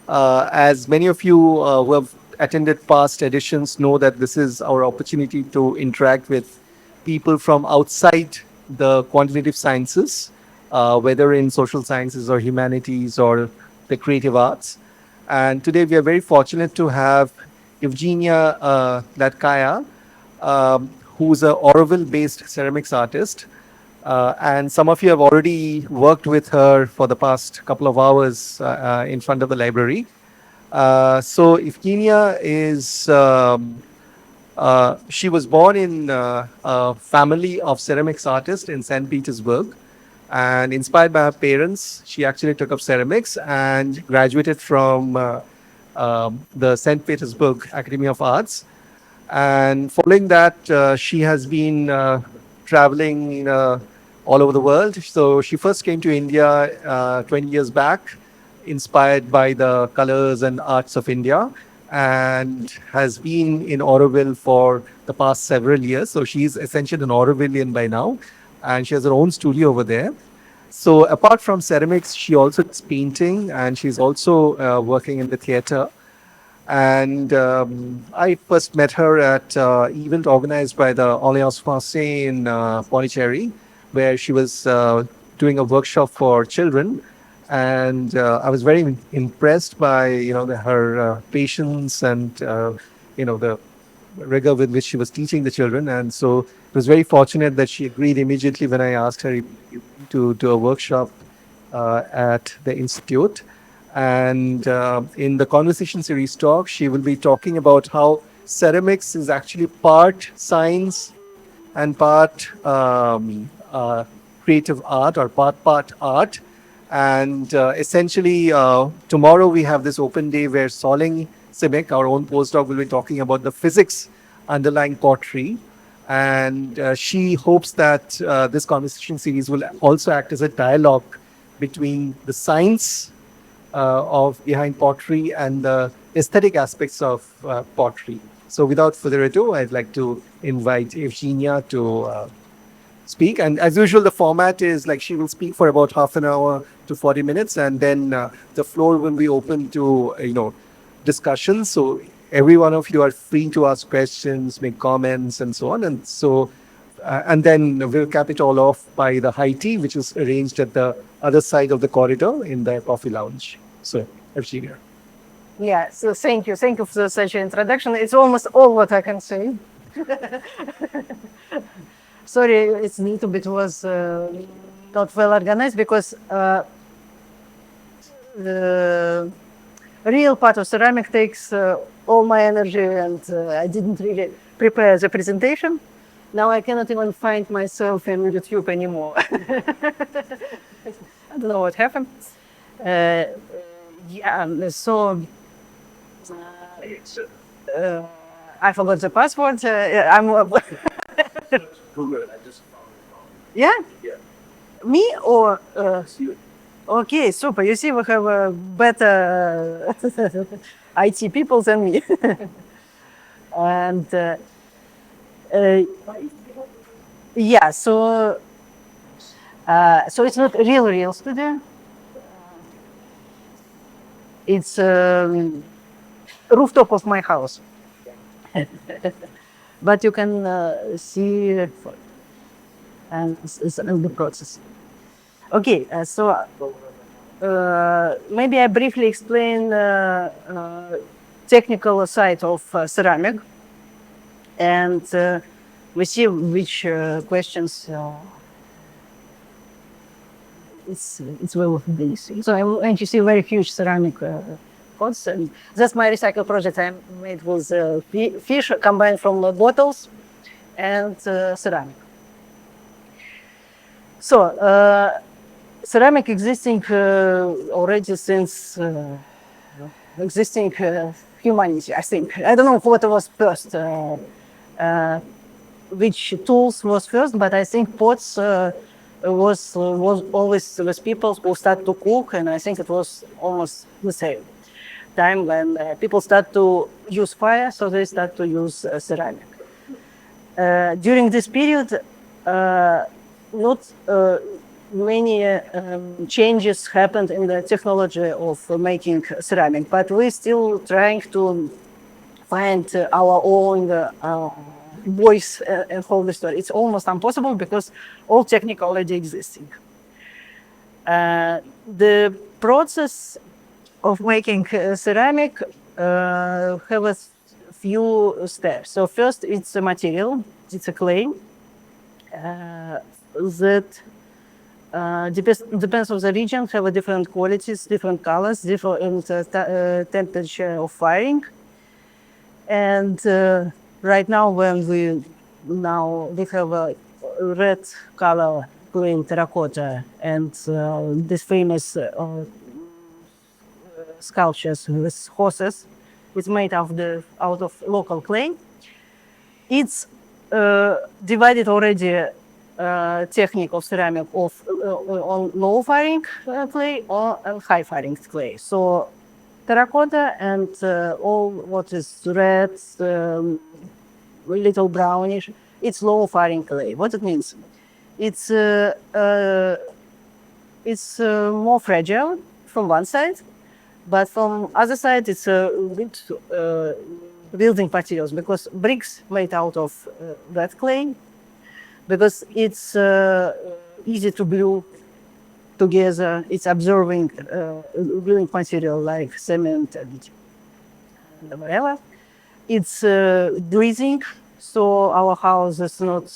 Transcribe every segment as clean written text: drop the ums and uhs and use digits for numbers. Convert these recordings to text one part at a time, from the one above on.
As many of you who have attended past editions know that this is our opportunity to interact with people from outside the quantitative sciences, whether in social sciences or humanities or the creative arts. And today we are very fortunate to have Evgenia Latkaya, who's a Oroville-based ceramics artist. And some of you have already worked with her for the past couple of hours in front of the library. So Evgenia is, she was born in a family of ceramics artists in St. Petersburg. And inspired by her parents, she actually took up ceramics and graduated from the St. Petersburg Academy of Arts. And following that, she has been traveling all over the world. So she first came to India 20 years back, inspired by the colors and arts of India, and has been in Auroville for the past several years. So she's essentially an Aurovillian by now, and she has her own studio over there. So apart from ceramics, she also does painting, and she's also working in the theater. And I first met her at event organized by the Alliance Française in Pondicherry, where she was doing a workshop for children. And I was very impressed by her patience and the rigor with which she was teaching the children. And so it was very fortunate that she agreed immediately when I asked her to do a workshop at the institute. And in the conversation series talk, she will be talking about how ceramics is actually part science and part creative art, or part art. And essentially, tomorrow we have this open day where Soling Simic, our own postdoc, will be talking about the physics underlying pottery. And she hopes that this conversation series will also act as a dialogue between the science of behind pottery and the aesthetic aspects of pottery. So without further ado, I'd like to invite Evgenia to speak. And as usual, the format is like she will speak for about half an hour to 40 minutes, and then the floor will be open to, discussions. So every one of you are free to ask questions, make comments, and so on. And so, and then we'll cap it all off by the high tea, which is arranged at the other side of the corridor in the coffee lounge. So, Evgenia. Yeah, so thank you for such an introduction. It's almost all what I can say. Sorry, it's a little bit was not well organized because the real part of ceramic takes all my energy, and I didn't really prepare the presentation. Now I cannot even find myself in YouTube anymore. I don't know what happened. Yeah, so I forgot the password. I'm. Google, I just Yeah? Yeah. Me or? Okay, super. You see, we have better IT people than me. And yeah, so it's not a real studio. It's rooftop of my house. But you can see and it's the process. Okay, so maybe I briefly explain technical side of ceramic, and we see which questions it's well within this. So and you see very huge ceramic pots, and that's my recycle project I made with fish combined from bottles and ceramic. So ceramic existing already since existing humanity, I think. I don't know what was first, which tools was first, but I think pots was always with people who start to cook, and I think it was almost the same time when people start to use fire, so they start to use ceramic. During this period, not many changes happened in the technology of making ceramic, but we're still trying to find our own voice and whole the story. It's almost impossible because all technique already existing. The process of making ceramic have a few steps. So first, it's a material. It's a clay that depends on the region, have a different qualities, different colors, different temperature of firing. And right now, when we have a red color green terracotta and this famous sculptures with horses, it's made out of local clay. It's divided already technique of ceramic of on low firing clay or high firing clay. So terracotta and all what is red, little brownish, it's low firing clay. What it means? It's more fragile from one side, but from other side it's good building materials because bricks made out of red clay because it's easy to glue together. It's absorbing gluing material like cement and whatever. It's breathing, so our house is not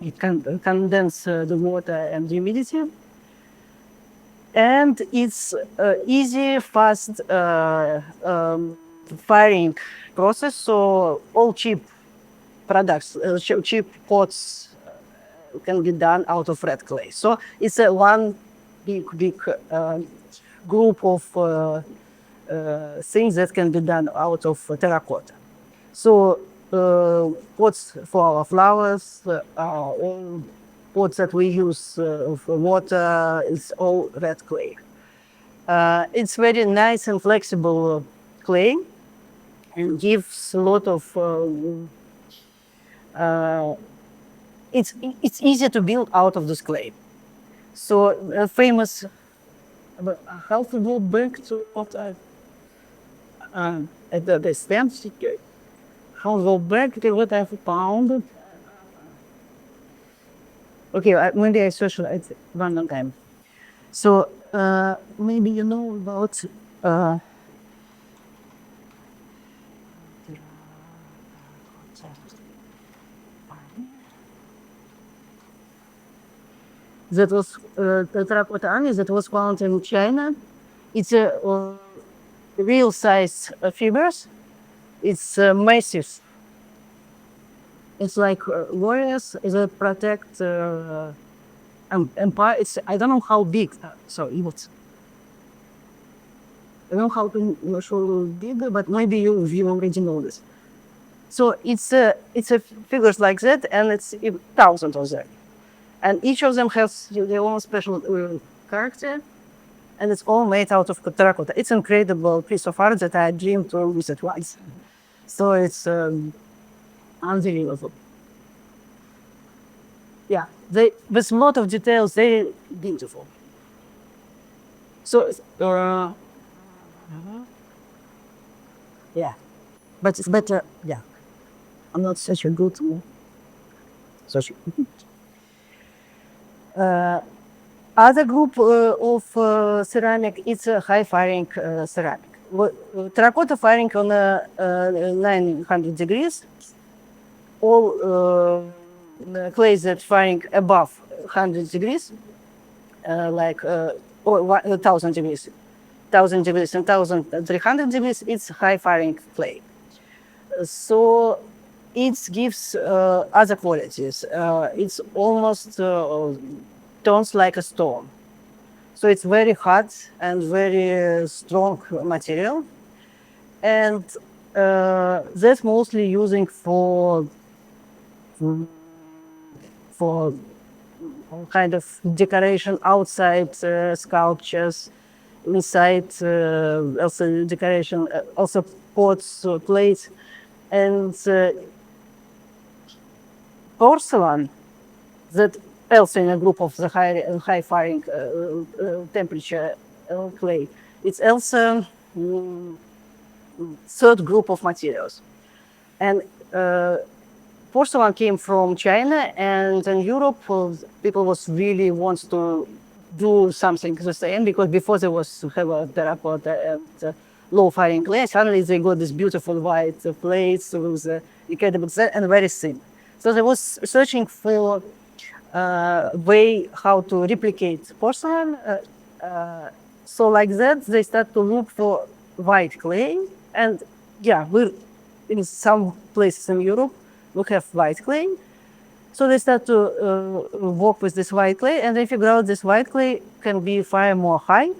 it can condense the water and humidity. And it's easy, fast firing process. So all cheap products, cheap pots can be done out of red clay. So it's a one big group of things that can be done out of terracotta. So pots for our flowers, all pots that we use for water, it's all red clay. It's very nice and flexible clay and gives a lot of it's easy to build out of this clay. So famous. How to go back to what I at the stamp. How to go back to what I found. Okay, maybe I socialize one more time. So maybe you know about that was the terracotta army that was found in China. It's a real size figures. It's massive. It's like warriors that protect empire. It's I don't know how big. So it was. I don't know how to show big, but maybe you already know this. So it's a figures like that, and it's thousands of them, and each of them has their own special character, and it's all made out of terracotta. It's an incredible piece of art that I dreamed to visit once. So it's unbelievable. Yeah, with a lot of details, they're beautiful. So yeah, but it's better. Yeah, I'm not such a good such. Other group of ceramic, it's a high firing ceramic. Terracotta firing on 900 degrees. All clays that firing above 100 degrees, or 1,000 degrees, 1,000 degrees and 1,300 degrees, it's high firing clay. So it gives other qualities. It's almost turns like a stone. So it's very hot and very strong material. And that's mostly using for all kind of decoration outside sculptures, inside also decoration, also pots, plates, and porcelain that also in a group of the high firing temperature clay. It's also third group of materials. And porcelain came from China, and in Europe, people was really wants to do something the same, because before there was to have a terracotta and low firing clay. Suddenly they got this beautiful white plates with incredible and very thin. So they was searching for way how to replicate porcelain. So like that, they start to look for white clay, and yeah, we in some places in Europe we have white clay. So they start to work with this white clay, and they figure out this white clay can be fire more high,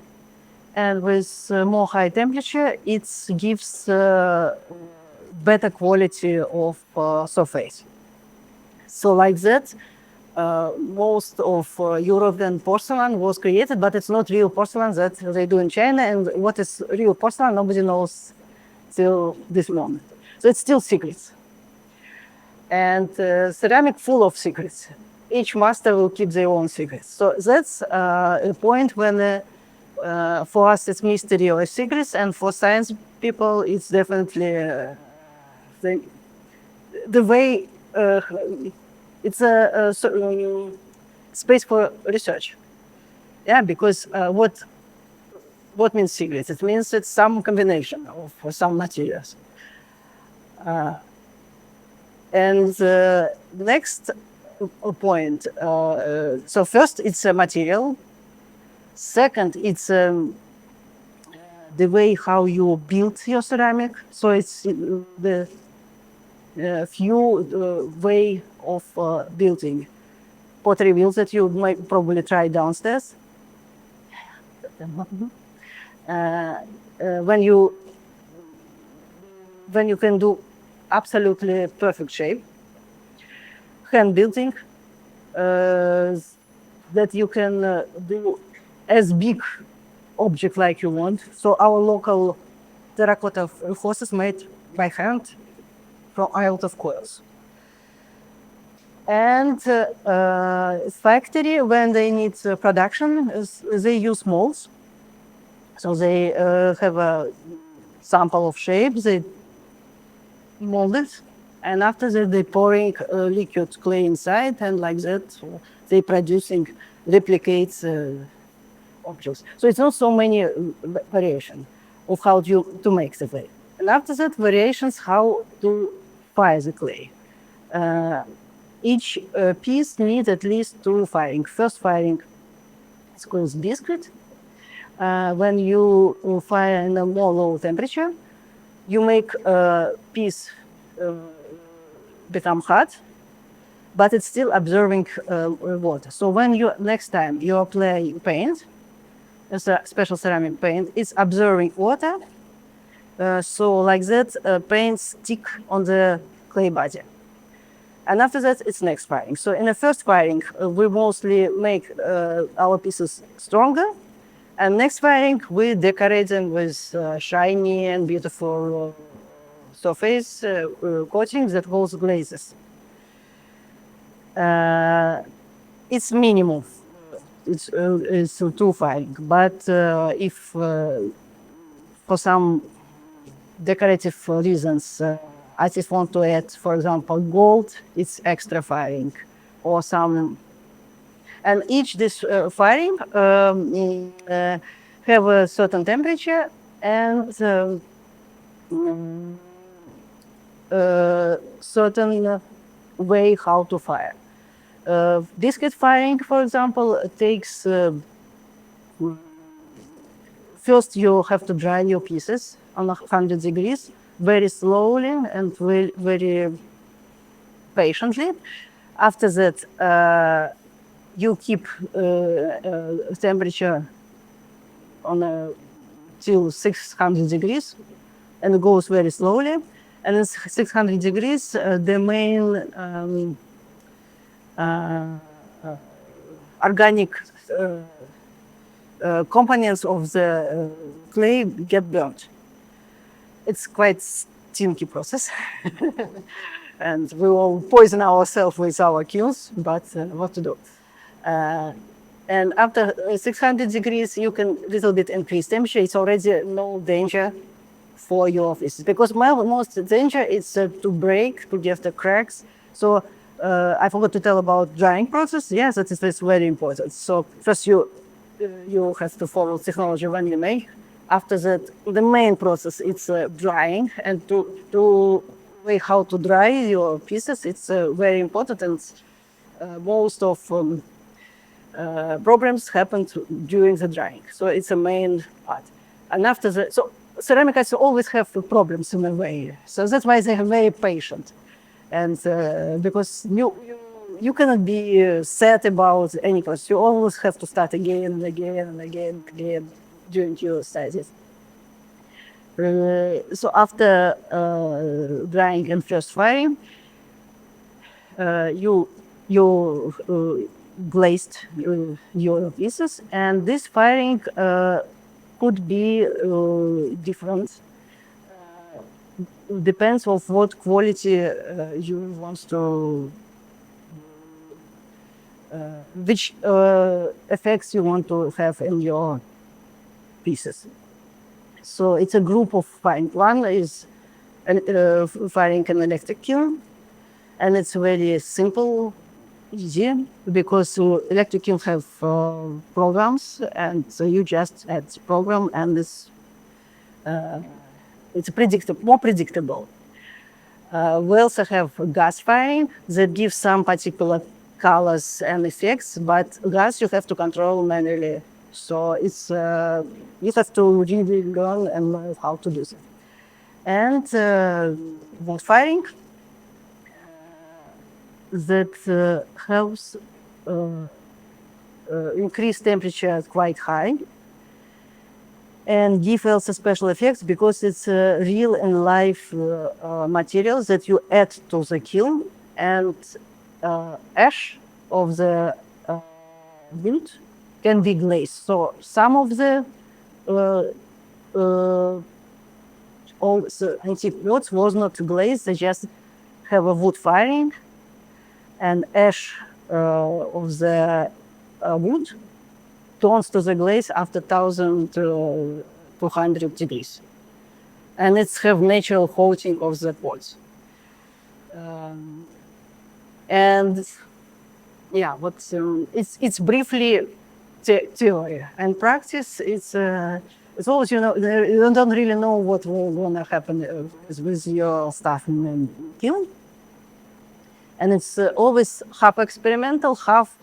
and with more high temperature, it gives better quality of surface. So like that, most of European porcelain was created, but it's not real porcelain that they do in China. And what is real porcelain, nobody knows till this moment. So it's still secrets. And ceramic full of secrets. Each master will keep their own secrets. So that's a point when for us it's mystery or secrets, and for science people it's definitely the way it's a space for research. Yeah, because what means secrets? It means it's some combination of some materials. And the next point, so first it's a material. Second, it's the way how you build your ceramic. So it's the few way of building pottery wheels that you might probably try downstairs. When you can do absolutely perfect shape, hand building, that you can do as big object like you want. So our local terracotta horses made by hand from out of coils. And factory, when they need production, they use molds. So they have a sample of shape, they mold it, and after that they pouring liquid clay inside, and like that they producing replicates objects. So it's not so many variation of how to make the clay. And after that, variations how to fire the clay. Each piece needs at least 2 firing. First firing is called biscuit. When you fire in a more low temperature, you make a piece become hot, but it's still absorbing water. So when you next time you apply paint, it's a special ceramic paint, it's absorbing water. So like that, paint stick on the clay body. And after that, it's next firing. So in the first firing, we mostly make our pieces stronger. And next firing, we decorate them with shiny and beautiful surface coatings that holds glazes. It's minimum. It's 2 firing. But if for some decorative reasons, artists want to add, for example, gold, it's extra firing, or some. And each this firing have a certain temperature and certain way how to fire. Biscuit firing, for example, takes first you have to dry your pieces on 100 degrees very slowly and very patiently. After that, you keep temperature on till 600 degrees, and it goes very slowly. And at 600 degrees, the main organic components of the clay get burnt. It's quite stinky process. And we will poison ourselves with our kilns, but what to do? And after 600 degrees, you can little bit increase temperature. It's already no danger for your office because my most danger is to break, to get the cracks. So I forgot to tell about drying process. Yes, that is very important. So first you have to follow technology when you make. After that, the main process it's drying, and to way how to dry your pieces. It's very important, and most of problems happen during the drying. So it's a main part. And after the, so ceramic artists always have problems in a way. So that's why they are very patient. And because you cannot be sad about any process. You always have to start again and again and again and again during your studies. So after drying and first firing, you glazed your pieces, and this firing could be different. Depends of what quality you want to, which effects you want to have in your pieces. So it's a group of firing. One is firing an electric kiln, and it's very simple, easy, because electric kiln have programs, and so you just add the program, and it's more predictable. We also have gas firing that gives some particular colors and effects, but gas you have to control manually. So it's you have to really learn and know how to do it. And wood firing that helps increase temperature quite high and give also special effects because it's real and live materials that you add to the kiln, and ash of the wood can be glazed. So some of the all the antique woods was not glazed; they just have a wood firing and ash of the wood turns to the glaze after 1200 degrees. And it's have natural coating of the pots. And yeah, it's briefly theory and practice. It's always, you don't really know what will gonna happen with your stuff in the kiln. And it's always half experimental, half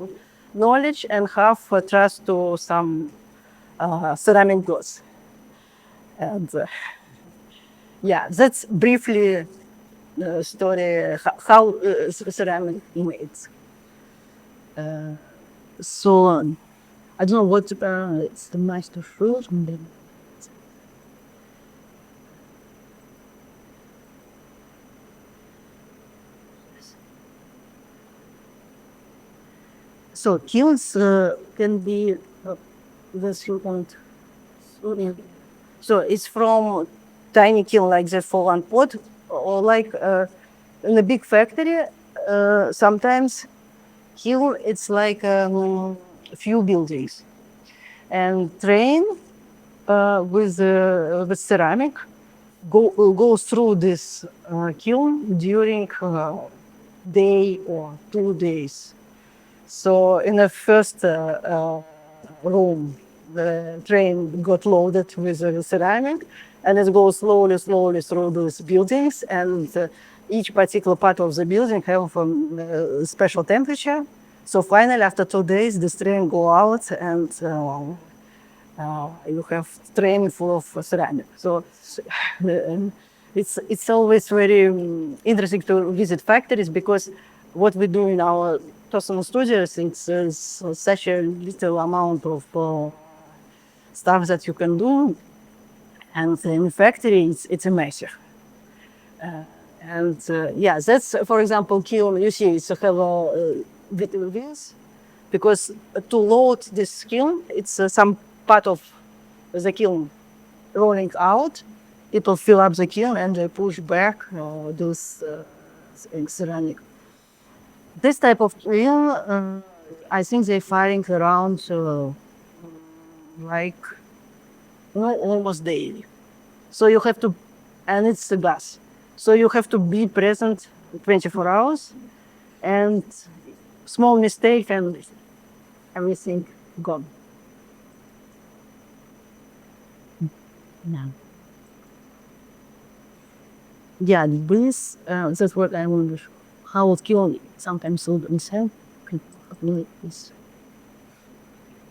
knowledge, and half trust to some ceramic gods. And yeah, that's briefly the story how ceramic made. So I don't know what it's the master fruit. So kilns can be this you want. So it's from tiny kiln like that for one pot, or like in a big factory. Sometimes kiln it's like a few buildings, and train with ceramic goes through this kiln during day or 2 days. So in the first room, the train got loaded with ceramic, and it goes slowly through those buildings, and each particular part of the building have a special temperature. So finally, after 2 days, the train go out, and you have train full of ceramic. So it's always very interesting to visit factories, because what we do in our personal studios, it's such a little amount of stuff that you can do, and in factory it's amazing. And yeah, that's for example kiln. You see, it's have wheels, because to load this kiln, it's some part of the kiln rolling out. People fill up the kiln and they push back those ceramic. This type of kiln I think they're firing around like no, almost daily. So you have to, and it's the gas. So you have to be present 24 hours, and small mistake and everything gone. No. Yeah, this, that's what I wonder. How would kill sometimes so himself. Is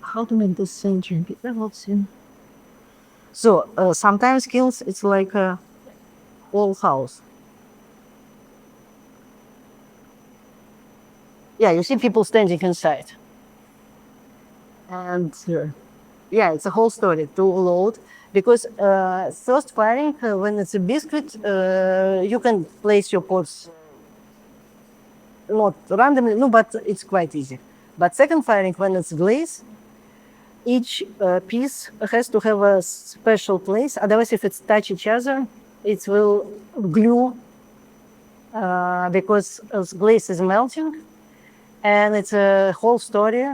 how to make this century be developed in. So sometimes kills it's like a whole house. Yeah, you see people standing inside. And yeah, it's a whole story to load because first firing when it's a biscuit, you can place your pots not randomly, no, but it's quite easy. But second firing when it's glaze, each piece has to have a special place. Otherwise, if it's touch each other, it will glue because glaze is melting. And it's a whole story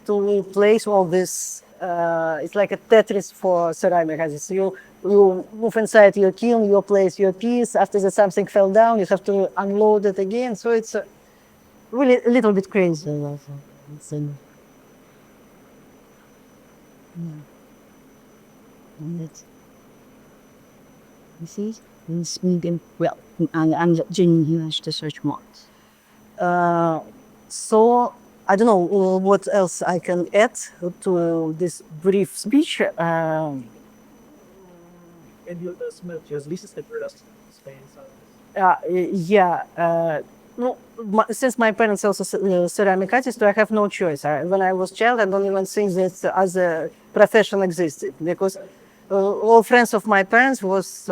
to place all this. It's like a Tetris for ceramic artists. You move inside your kiln, you place your piece. After that, something fell down, you have to unload it again. So it's really a little bit crazy. It's you see, it's medium. Well, and genuinely to search more. So I don't know what else I can add to this brief speech. And you smelt your least Spain. Yeah. No, since my parents also ceramic artists, I have no choice. When I was child, I don't even think that as a profession existed because all friends of my parents was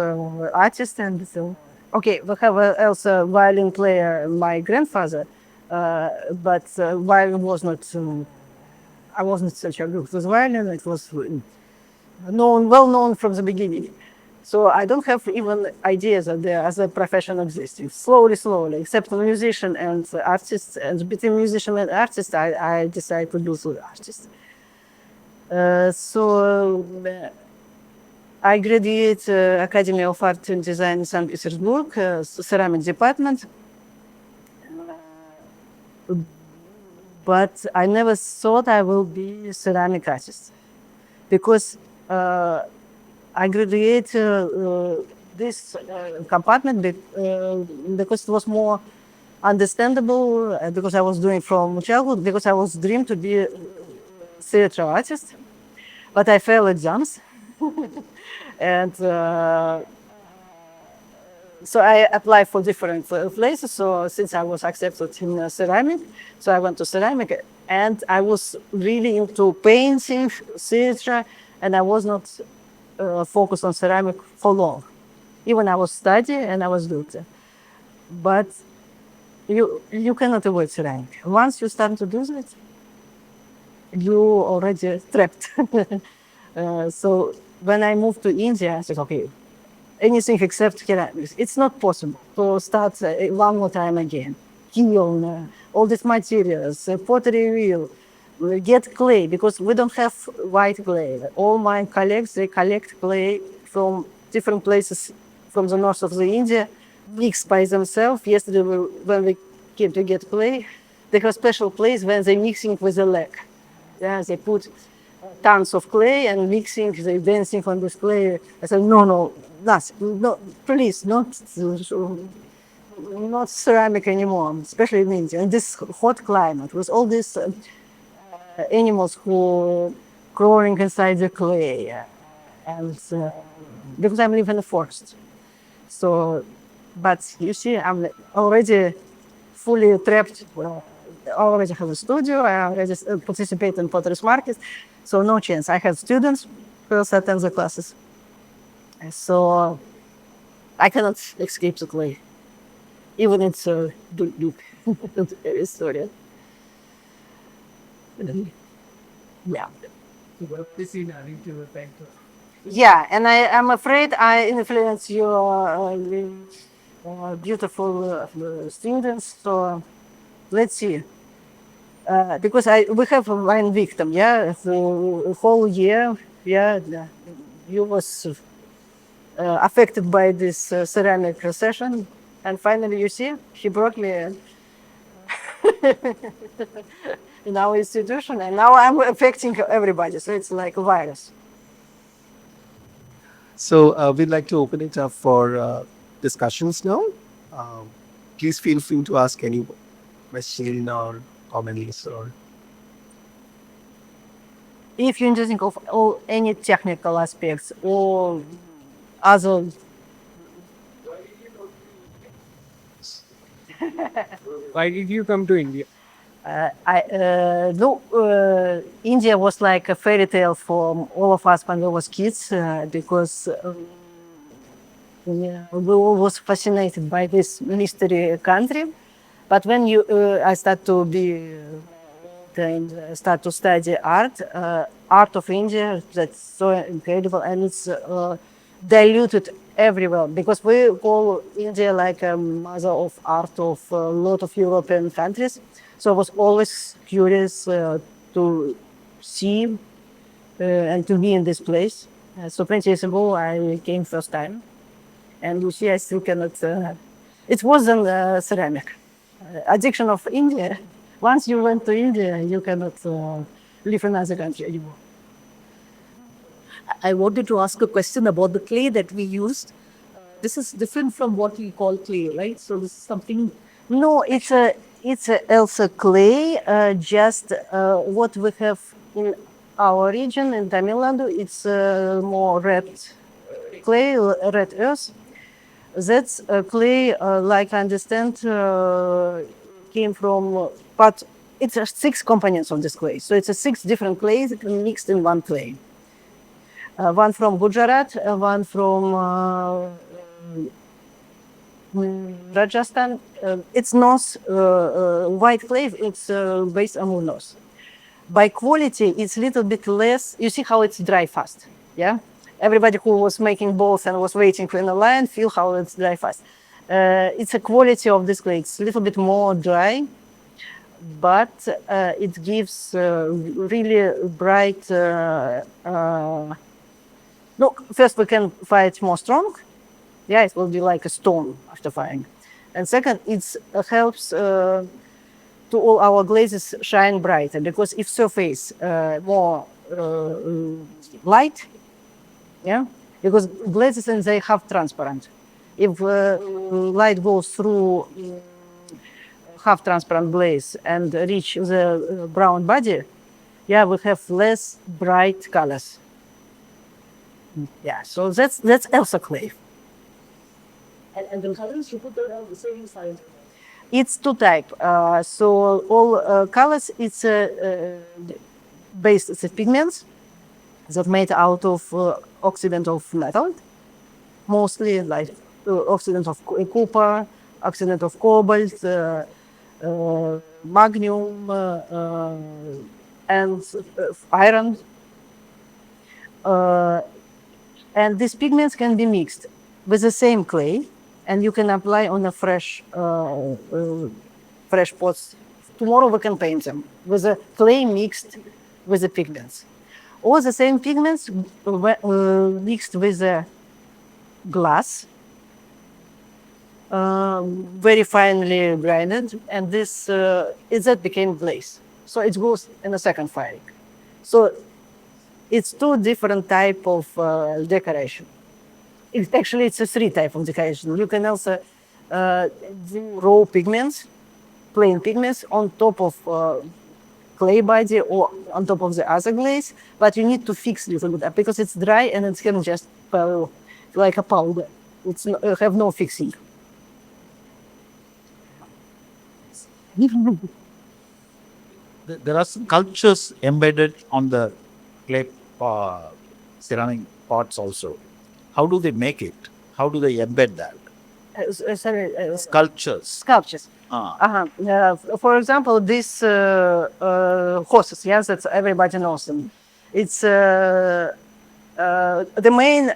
artists and so. Okay, we have also violin player, my grandfather, but violin was not. I wasn't such a good with violin. It was well known from the beginning. So I don't have even ideas that there as a profession existing. Slowly, except for musician and artists, and between musician and artist, I decided to do the artist. I graduated Academy of Art and Design in St. Petersburg, ceramic department. But I never thought I will be a ceramic artist because I graduated this compartment because it was more understandable because I was doing from childhood because I was dreamed to be a theater artist, but I failed exams and so I applied for different places. So since I was accepted in ceramic, so I went to ceramic, and I was really into painting, theater, and I was not focused on ceramic for long. Even I was studying and I was doing it. But you cannot avoid ceramic. Once you start to do that, you already trapped. So when I moved to India, I said, okay, anything except ceramics. It's not possible to start one more time again. Kiln, all these materials, pottery wheel, get clay because we don't have white clay. All my colleagues, they collect clay from different places from the north of the India, mixed by themselves. Yesterday, when we came to get clay, they have special place when they're mixing with the leg. Yeah, they put tons of clay and mixing, they dancing on this clay. I said, no, nothing, no, please, not ceramic anymore, especially in India. In this hot climate, with all these animals who crawling inside the clay, and because I live in the forest. So, but you see, I'm already fully trapped. I already have a studio. I already participate in potteries market. So no chance. I have students who attend the classes. So I cannot escape the clay. Even it's a story. Yeah. Yeah, and I'm afraid I influence your beautiful students. So let's see. because we have one victim, yeah, the whole year, yeah, you was affected by this ceramic recession, and finally, you see, he brought me in our institution, and now I'm affecting everybody. So it's like a virus. So we'd like to open it up for discussions now. Um, Please feel free to ask any question or comments or. If you're interested of all any technical aspects or other, Why did you come to India? India was like a fairy tale for all of us when we was kids because yeah, we all was fascinated by this mystery country. But when I start to be and start to study art, art of India, that's so incredible, and it's diluted everywhere because we call India like a mother of art of a lot of European countries. So I was always curious to see and to be in this place. So 20 years ago, I came first time, and you see, I still cannot. It wasn't ceramic. Addiction of India. Once you went to India, you cannot live in another country anymore. I wanted to ask a question about the clay that we used. This is different from what we call clay, right? So this is something. No, it's a Elsa clay. Just what we have in our region in Tamil Nadu, it's more red clay, red earth. That's clay, like I understand, came from, but it's 6 components of this clay. So it's 6 different clays mixed in one clay. One from Gujarat, one from Rajasthan. It's not white clay, it's based on woolnos. By quality, it's a little bit less. You see how it's dry fast, yeah? Everybody who was making balls and was waiting in a line feel how it's dry fast. It's a quality of this clay. It's a little bit more dry, but it gives really bright. No, first we can fire it more strong. Yeah, it will be like a stone after firing. And second, it helps to all our glazes shine brighter because if surface more light, yeah, because glazes and they have transparent. If light goes through half transparent glaze and reach the brown body, yeah, we have less bright colors. Yeah, so that's Elsa clay. And the colors you put are the same size. It's 2 types. So all colors, it's based on pigments that made out of oxidant of metal, mostly like oxidant of copper, oxidant of cobalt, magnesium, and iron. And these pigments can be mixed with the same clay, and you can apply on a fresh pots. Tomorrow we can paint them with the clay mixed with the pigments. Or the same pigments mixed with the glass, very finely grinded, and that became glaze. So it goes in a second firing. So it's 2 different type of decoration. It's a 3 type of decoration. You can also do raw pigments, plain pigments on top of clay body or on top of the other glaze, but you need to fix a little bit because it's dry and it can just like a powder. It's have no fixing. There are sculptures embedded on the clay ceramic pots also. How do they make it? How do they embed that? Sculptures. Sculptures. Ah. For example, these horses, yes, that everybody knows them. It's the main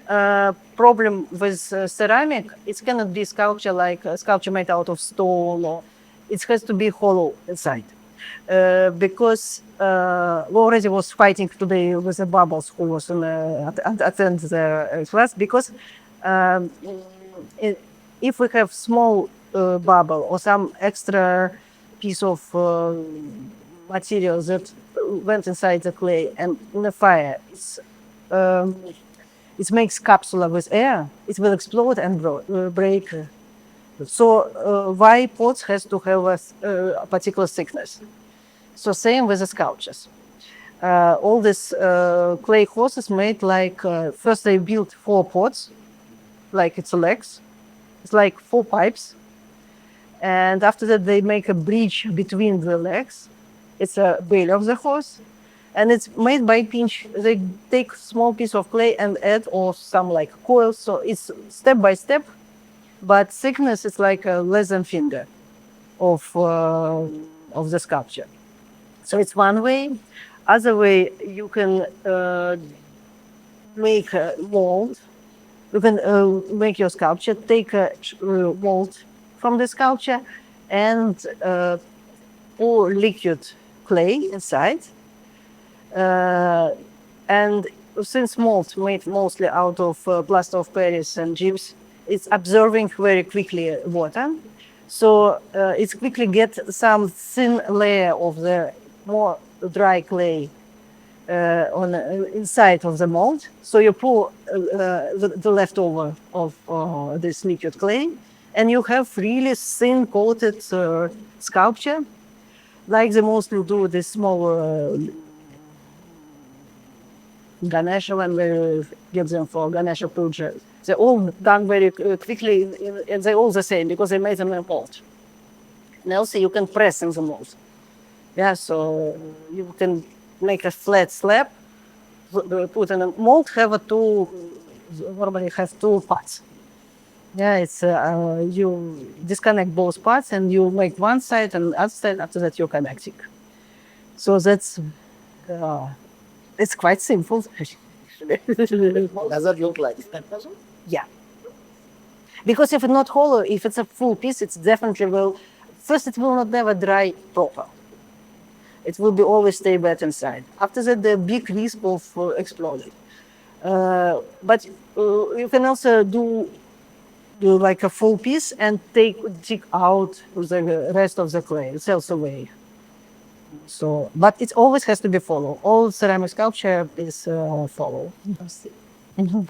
problem with ceramic. It cannot be sculpture like a sculpture made out of stone, or it has to be hollow inside. because we already was fighting today with the bubbles who was in, attend the class because um, i- if we have small bubble or some extra piece of material that went inside the clay and in the fire, um, it makes capsule with air, it will explode and break. So why pots has to have a particular thickness? So same with the sculptures. All these clay horses made like first they built 4 pots, like it's legs. It's like 4 pipes, and after that they make a bridge between the legs. It's a belly of the horse, and it's made by pinch. They take small piece of clay and add or some like coils. So it's step by step, but thickness is like less than finger of the sculpture. So it's one way. Other way, you can make a mold. You can make your sculpture, take a mold from the sculpture, and pour liquid clay inside. And since mold made mostly out of plaster of Paris and gyps, it's absorbing very quickly water. So it quickly gets some thin layer of the more dry clay on inside of the mold. So you pour the leftover of this liquid clay, and you have really thin coated sculpture, like they mostly do this small Ganesha when we give them for Ganesha puja. They're all done very quickly, and they're all the same because they made them in a mold. And also you can press in the mold. Yeah, so you can make a flat slab, put in a mold, have a two, normally have 2 parts. Yeah, it's you disconnect both parts and you make one side and other side. After that, you're connecting. So that's it's quite simple. Does that look like? Yeah, because if it's not hollow, if it's a full piece, it's definitely will. First, it will not never dry proper. It will be always stay wet inside. After that, the big risk of exploding. But you can also do like a full piece and take out the rest of the clay. It sells away. So, but it always has to be follow. All ceramic sculpture is follow. Mhm.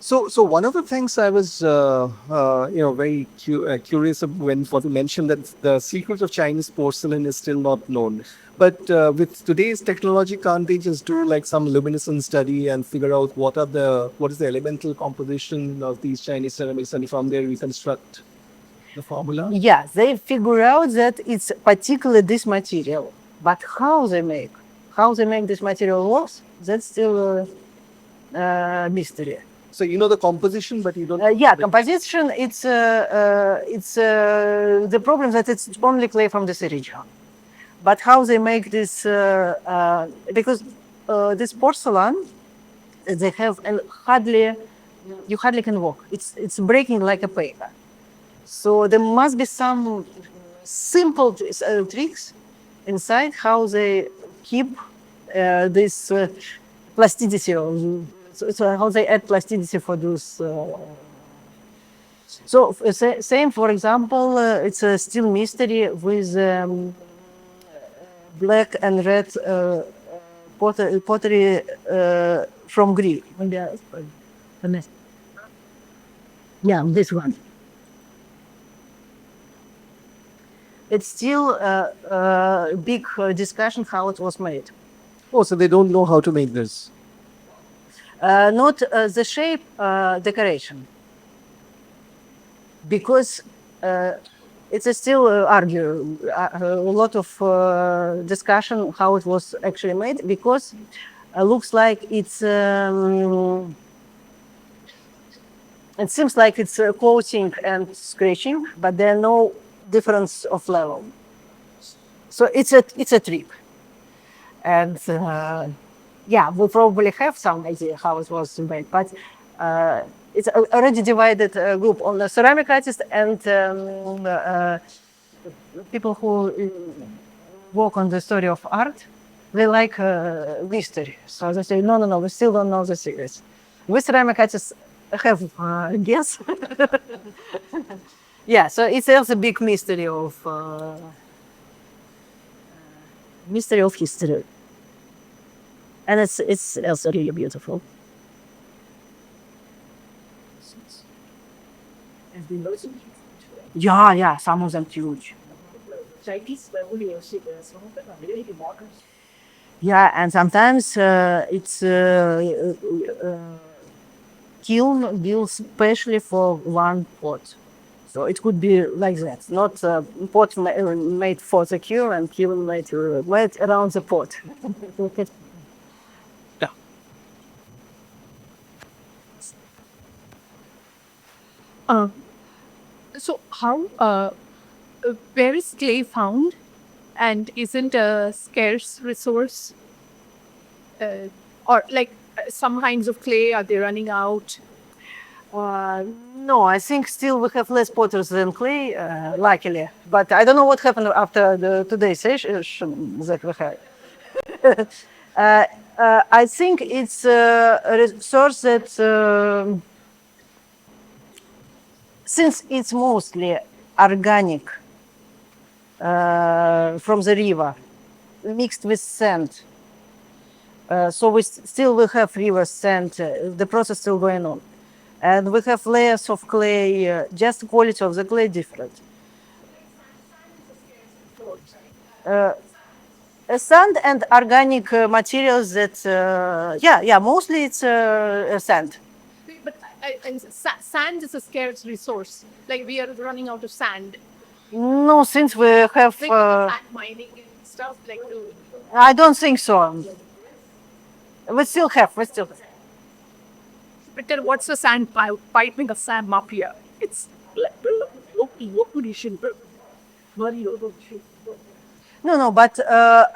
So one of the things I was, very curious of when you mentioned that the secret of Chinese porcelain is still not known. But with today's technology, can't they just do like some luminescence study and figure out what is the elemental composition of these Chinese ceramics, and from there reconstruct the formula? Yeah, they figure out that it's particularly this material, but how they make this material works, that's still a mystery. So you know the composition, but you don't. Yeah, composition. It's the problem that it's only clay from this region, but how they make this because this porcelain they have and you hardly can walk. It's breaking like a paper. So there must be some simple tricks inside how they keep this plasticity. So how they add plasticity for those. So same, for example, it's a still mystery with black and red pottery from Greece. Yeah, this one. It's still a big discussion how it was made. Oh, so they don't know how to make this. Not the shape, decoration. Because it's still argue a lot of discussion how it was actually made because looks like it's it seems like it's coating and scratching, but there are no difference of level. So it's a trick, and yeah, we probably have some idea how it was made, but it's already divided group on the ceramic artist and people who work on the story of art, they like mystery. So they say, no, no, no, we still don't know the secrets. We ceramic artists have guess. Yeah, so it's also a big mystery of history, and it's also really beautiful. Yeah, yeah, some of them huge. Yeah, and sometimes it's kiln built specially for one pot. So it could be like that, not pot made for the cure and kiln made around the pot. Uh, so how where is clay found, and isn't a scarce resource, or like some kinds of clay, are they running out? No, I think still we have less potters than clay, luckily. But I don't know what happened after today's session that we had. I think it's a resource that, since it's mostly organic from the river, mixed with sand, so we still will have river sand. The process still going on, and we have layers of clay. Just the quality of the clay different. Sand and organic materials that, yeah, mostly it's sand. But sand is a scarce resource. Like we are running out of sand. No, since we have, Like sand mining and stuff. Like I don't think so. We still have. but then what's the sand piping a sand up here? It's like No, but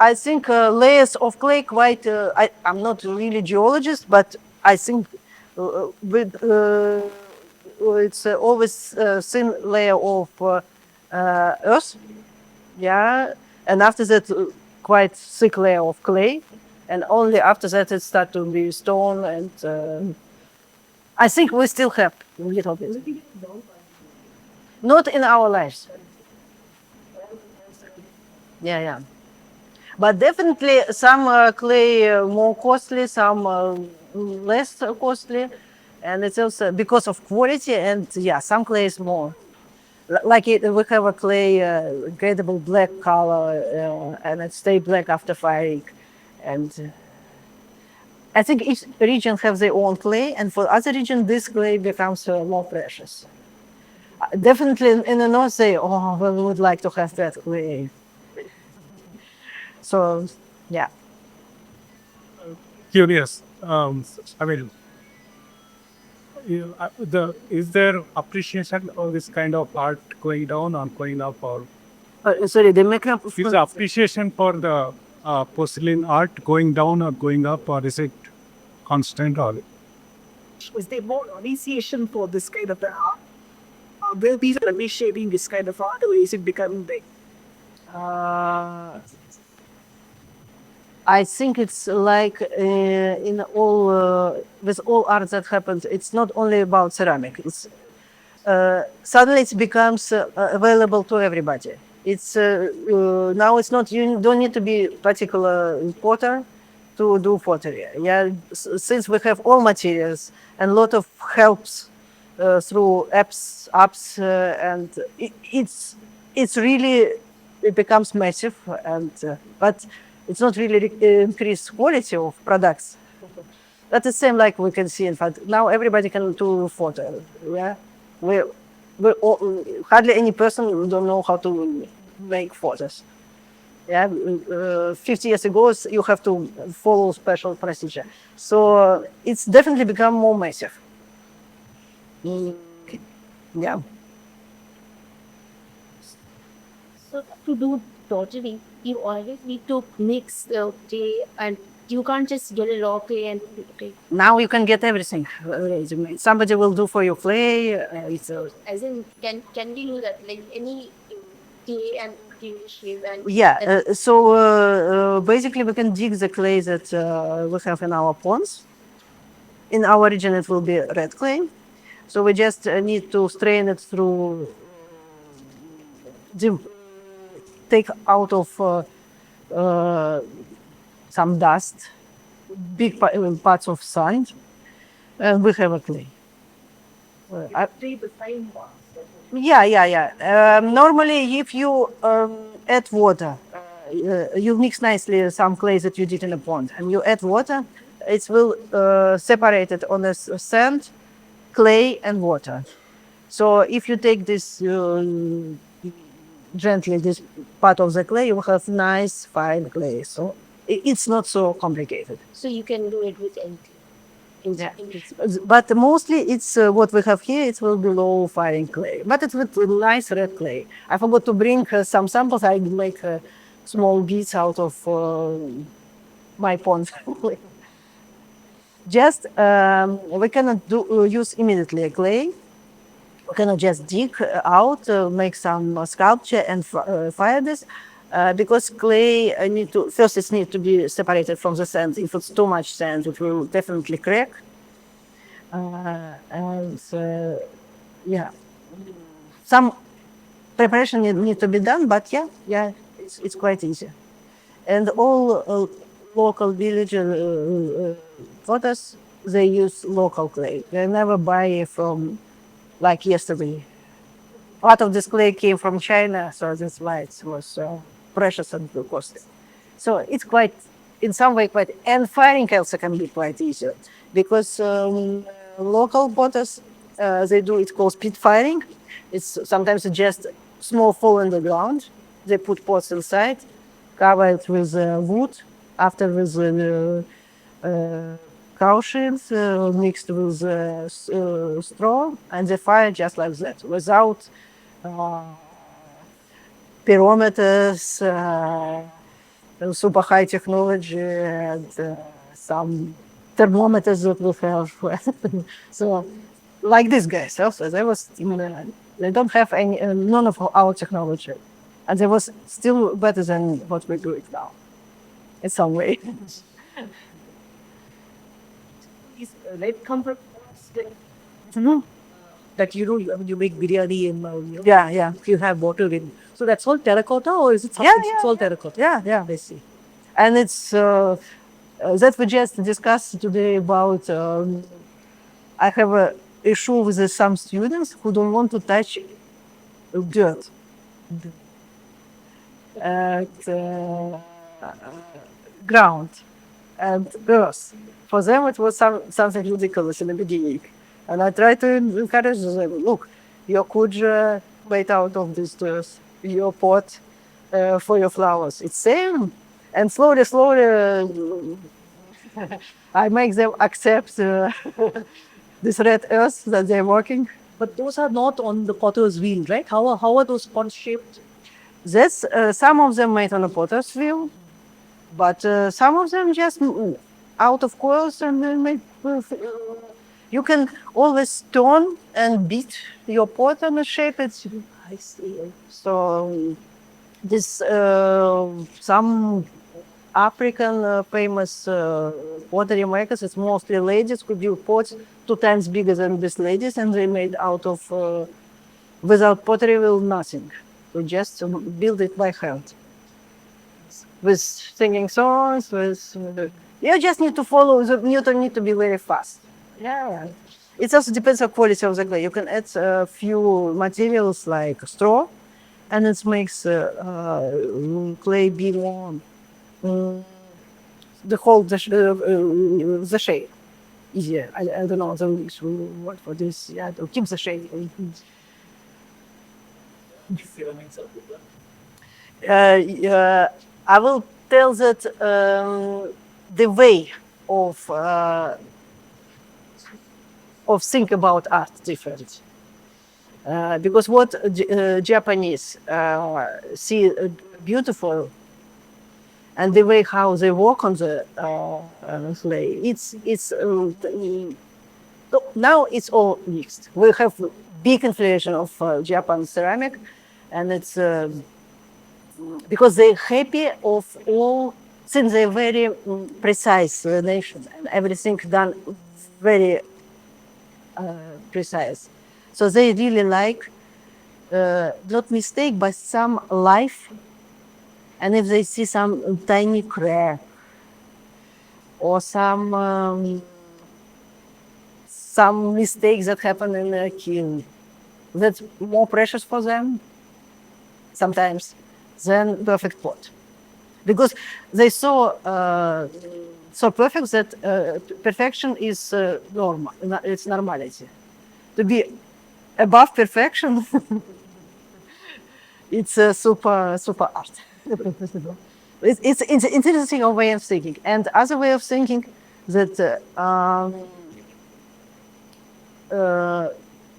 I think layers of clay quite. I'm not really geologist, but I think with it's always a thin layer of earth, yeah, and after that quite thick layer of clay, and only after that it start to be stone, and I think we still have a little bit. Not in our lives. Yeah. But definitely some clay more costly, some less costly, and it's also because of quality. And yeah, some clay is more. Like we have a clay, incredible black color, and it stay black after firing. And I think each region has their own clay, and for other region, this clay becomes more precious. Definitely in the north, they we would like to have that clay. So, yeah. Curious. I mean, is there appreciation of this kind of art going down or going up, or Sorry, the makeup. is the appreciation for the porcelain art going down or going up, or is it constant? Or Was there more appreciation for this kind of art? Will people appreciating this kind of art, or is it becoming big? I think it's like in all with all art that happens. It's not only about ceramic. It's suddenly it becomes available to everybody. It's now it's not, you don't need to be particular potter to do pottery. Yeah, since we have all materials and a lot of helps through apps, and it's really, it becomes massive, and but it's not really increased quality of products. That's the same like we can see in fact now everybody can do photo. Yeah, we all, hardly any person don't know how to make photos. Yeah, 50 years ago you have to follow special procedure. So it's definitely become more massive. Yeah. So to do pottery, you always need to mix the clay, and you can't just get a raw clay and okay. Now you can get everything ready made. Somebody will do for you clay. As in, can we do that? Like any clay and clay shape and Yeah, basically we can dig the clay that we have in our ponds. In our region, it will be red clay. So we just need to strain it through, take out of some dust, big parts of sand, and we have a clay. Yeah. Normally, if you add water, you mix nicely some clay that you did in a pond, and you add water, it will separate it on the sand, clay, and water. So if you take this gently, this part of the clay, you will have nice fine clay. So it's not so complicated. so you can do it with anything. Yeah. But mostly it's what we have here. It will be low firing clay, but it's with nice red clay. I forgot to bring some samples. I make small beads out of my pond. Just we cannot use immediately a clay. We cannot just dig out, make some sculpture and fire this. Because clay first it needs to be separated from the sand. If it's too much sand, it will definitely crack. Yeah, some preparation need to be done, but yeah, it's quite easy. And all local village photos, they use local clay. They never buy from like yesterday. Part of this clay came from China, so that's why it was precious and costly. So it's quite, in some way, quite, and firing also can be quite easy because local potters, they do it called spit firing. It's sometimes just small hole in the ground. They put pots inside, cover it with wood, after with cow sheets mixed with straw, and they fire just like that, without pyrometers, super high technology, and some thermometers that we have. So, like these guys also, they don't have any, none of our technology, and they was still better than what we do it now, in some way. Right comfort that you make biryani and Yeah. you have water in. So that's all terracotta, or is it something? Yeah. It's all terracotta. Yeah. I see. And it's that we just discussed today about. I have a issue with some students who don't want to touch dirt. And, ground and earth. For them, it was something ridiculous in the beginning. And I try to encourage them, look, you could made out of this earth, your pot for your flowers. It's same. And slowly, I make them accept this red earth that they're working. But those are not on the potter's wheel, right? How are those pots shaped? That's some of them made on a potter's wheel, but some of them just out of course and then make. You can always turn and beat your pot and shape it. I see. So this some African famous pottery makers, it's mostly ladies who build pots 2 times bigger than these ladies, and they made out of without pottery wheel nothing. We just build it by hand with singing songs. With you just need to follow. You don't need to be very fast. Yeah. It also depends on quality of the clay. You can add a few materials like straw, and it makes clay be more the shape easier. I don't know the English word for this. Yeah, to keep the shape. I will tell that the way of think about art different. Because what Japanese see beautiful, and the way how they work on the clay, it's now it's all mixed. We have big influence of Japan ceramic, and it's because they're happy of all, since they're very precise nation and everything done very precise. So they really like not mistake, but some life. And if they see some tiny crack or some mistakes that happen in their kiln, that's more precious for them sometimes than perfect pot, because they so perfect that perfection is normal. It's normality. To be above perfection, it's a super art. It's interesting way of thinking, and other way of thinking that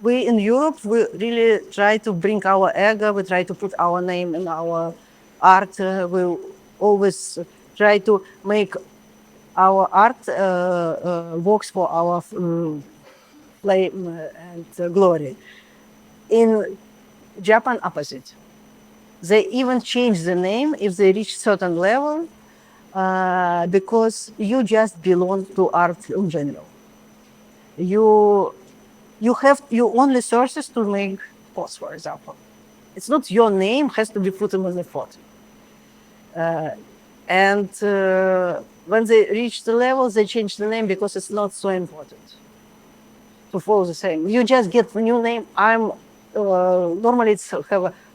we in Europe, we really try to bring our ego, we try to put our name in our art, we always try to make our art works for our flame and glory. In Japan, opposite. They even change the name if they reach certain level because you just belong to art in general. You have your only sources to make posts, for example. It's not your name has to be put in the photo. And when they reach the level, they change the name because it's not so important to follow the same. You just get a new name. I'm normally it's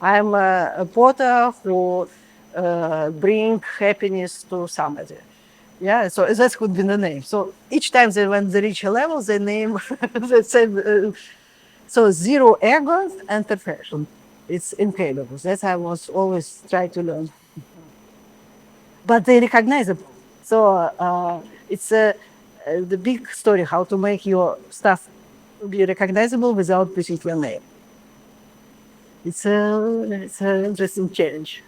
I'm a potter who bring happiness to somebody. Yeah, so that could be the name. So each time when they reach a level, they name the same. So zero ego and perfection. It's incredible. That's I was always try to learn. But they recognizable. So it's the big story how to make your stuff be recognizable without putting your name. It's an interesting challenge.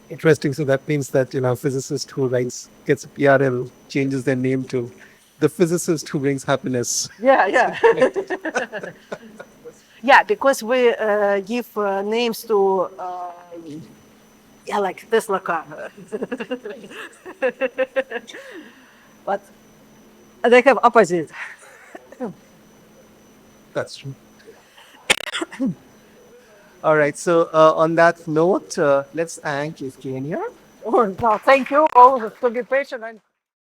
Interesting. So that means that a physicist who gets a PRL changes their name to the physicist who brings happiness. Yeah, yeah. Yeah, because we give names to yeah, like Tesla car. But they have opposite. That's true. All right. So on that note, let's thank Kenya. Oh, no, thank you all to be patient and